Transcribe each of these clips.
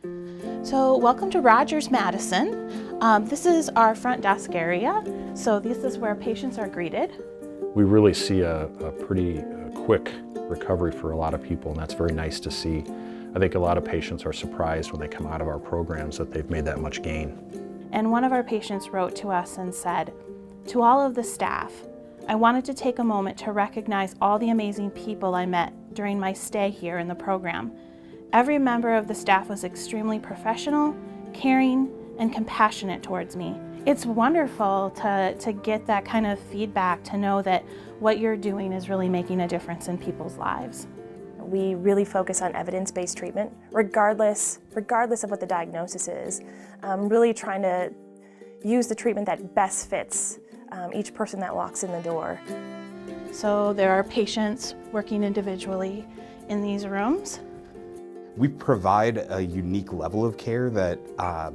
So welcome to Rogers Madison. This is our front desk area. So this is where patients are greeted. We really see a pretty quick recovery for a lot of people, and that's very nice to see. I think a lot of patients are surprised when they come out of our programs that they've made that much gain. And one of our patients wrote to us and said, "To all of the staff, I wanted to take a moment to recognize all the amazing people I met during my stay here in the program. Every member of the staff was extremely professional, caring, and compassionate towards me." It's wonderful to get that kind of feedback, to know that what you're doing is really making a difference in people's lives. We really focus on evidence-based treatment, regardless of what the diagnosis is. Really trying to use the treatment that best fits each person that walks in the door. So there are patients working individually in these rooms. We provide a unique level of care that I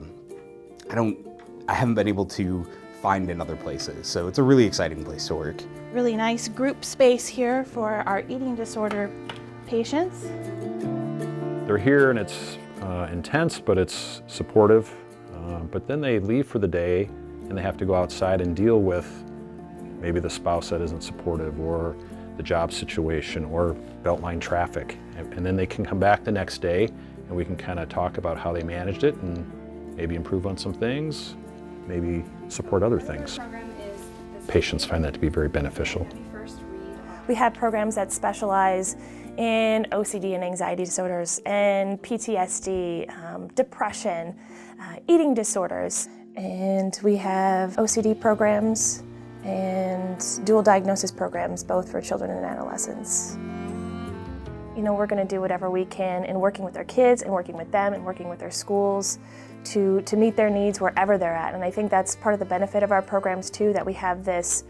haven't been able to find in other places. So it's a really exciting place to work. Really nice group space here for our eating disorder patients. They're here and it's intense, but it's supportive. But then they leave for the day and they have to go outside and deal with maybe the spouse that isn't supportive, or the job situation, or beltline traffic. And then they can come back the next day and we can kind of talk about how they managed it and maybe improve on some things, maybe support other things. Patients find that to be very beneficial. We have programs that specialize in OCD and anxiety disorders, and PTSD, depression, eating disorders. And we have OCD programs and dual diagnosis programs, both for children and adolescents. You know, we're going to do whatever we can in working with their kids and working with them and working with their schools to meet their needs wherever they're at. And I think that's part of the benefit of our programs too, that we have this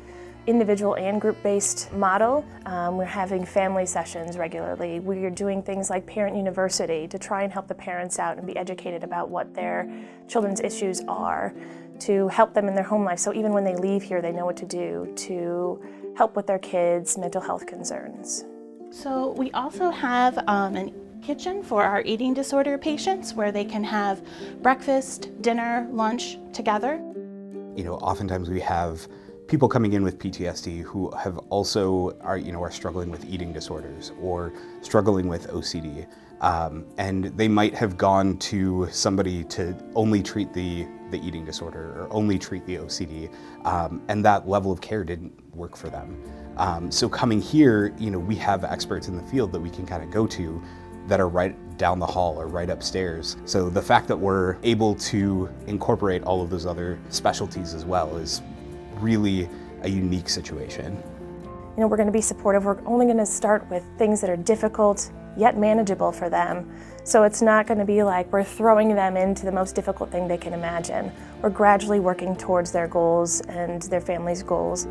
individual and group-based model. We're having family sessions regularly. We are doing things like Parent University to try and help the parents out and be educated about what their children's issues are, to help them in their home life. So even when they leave here, they know what to do to help with their kids' mental health concerns. So we also have a kitchen for our eating disorder patients, where they can have breakfast, dinner, lunch together. You know, oftentimes we have people coming in with PTSD who have also are struggling with eating disorders or struggling with OCD, and they might have gone to somebody to only treat the eating disorder or only treat the OCD, and that level of care didn't work for them. So coming here, we have experts in the field that we can kind of go to that are right down the hall or right upstairs. So the fact that we're able to incorporate all of those other specialties as well is really a unique situation. We're going to be supportive. We're only going to start with things that are difficult yet manageable for them. So it's not going to be like we're throwing them into the most difficult thing they can imagine. We're gradually working towards their goals and their family's goals.